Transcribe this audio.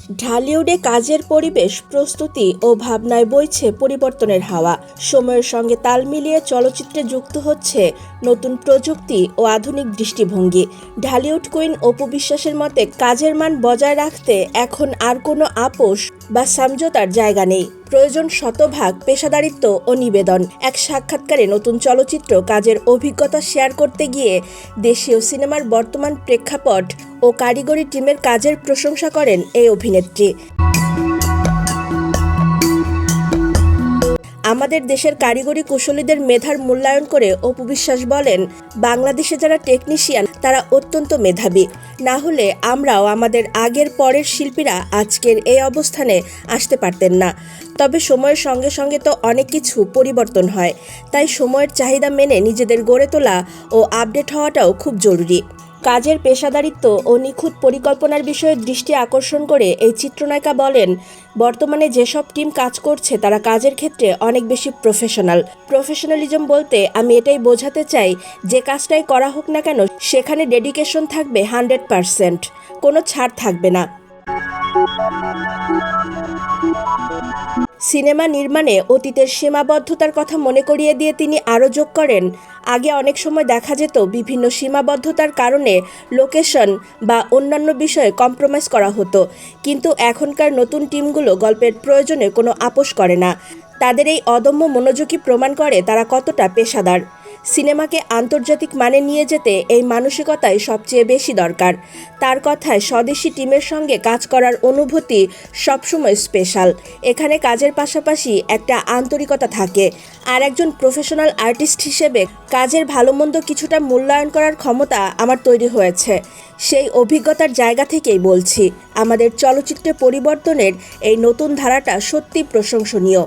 ঢালিউডে কাজের পরিবেশ, প্রস্তুতি ও ভাবনায় বইছে পরিবর্তনের হাওয়া। সময়ের সঙ্গে তাল মিলিয়ে চলচ্চিত্রে যুক্ত হচ্ছে নতুন প্রযুক্তি ও আধুনিক দৃষ্টিভঙ্গি। ঢালিউড কুইন অপু বিশ্বাসের মতে, কাজের মান বজায় রাখতে এখন আর কোনো আপোষ বা সমঝোতার জায়গা নেই, প্রয়োজন শতভাগ পেশাদারিত্ব ও নিবেদন। এক সাক্ষাৎকারে নতুন চলচ্চিত্র কাজের অভিজ্ঞতা শেয়ার করতে গিয়ে দেশীয় সিনেমার বর্তমান প্রেক্ষাপট ও কারিগরি টিমের কাজের প্রশংসা করেন এই অভিনেত্রী। আমাদের দেশের কারিগরি কুশলীদের মেধার মূল্যায়ন করে অপু বিশ্বাস বলেন, বাংলাদেশে যারা টেকনিশিয়ান তারা অত্যন্ত মেধাবী, না হলে আমরাও আমাদের আগের পরের শিল্পীরা আজকের এই অবস্থানে আসতে পারতেন না। তবে সময়ের সঙ্গে সঙ্গে তো অনেক কিছু পরিবর্তন হয়, তাই সময়ের চাহিদা মেনে নিজেদের গড়ে তোলা ও আপডেট হওয়াটাও খুব জরুরি। কাজের পেশাদারিত্ব ও নিখুঁত পরিকল্পনার বিষয়ে দৃষ্টি আকর্ষণ করে এই চিত্রনায়িকা বলেন, বর্তমানে যেসব টিম কাজ করছে তারা কাজের ক্ষেত্রে অনেক বেশি প্রফেশনালিজম বলতে আমি এটাই বোঝাতে চাই, যে কাজটাই করা হোক না কেন সেখানে ডেডিকেশন থাকবে 100%, কোনো ছাড় থাকবে না। সিনেমা নির্মাণে অতীতের সীমাবদ্ধতার কথা মনে করিয়ে দিয়ে তিনি আরও যোগ করেন, আগে অনেক সময় দেখা যেত বিভিন্ন সীমাবদ্ধতার কারণে লোকেশন বা অন্যান্য বিষয়ে কম্প্রোমাইজ করা হতো, কিন্তু এখনকার নতুন টিমগুলো গল্পের প্রয়োজনে কোনো আপোষ করে না। তাদের এই অদম্য মনোযোগী প্রমাণ করে তারা কতটা পেশাদার। সিনেমাকে আন্তর্জাতিক মানে নিয়ে যেতে এই মানসিকতাই সবচেয়ে বেশি দরকার। তার কথায়, স্বদেশি টিমের সঙ্গে কাজ করার অনুভূতি সবসময় স্পেশাল। এখানে কাজের পাশাপাশি একটা আন্তরিকতা থাকে, আর একজন প্রফেশনাল আর্টিস্ট হিসেবে কাজের ভালো মন্দ কিছুটা মূল্যায়ন করার ক্ষমতা আমার তৈরি হয়েছে। সেই অভিজ্ঞতার জায়গা থেকেই বলছি, আমাদের চলচ্চিত্রে পরিবর্তনের এই নতুন ধারাটা সত্যি প্রশংসনীয়।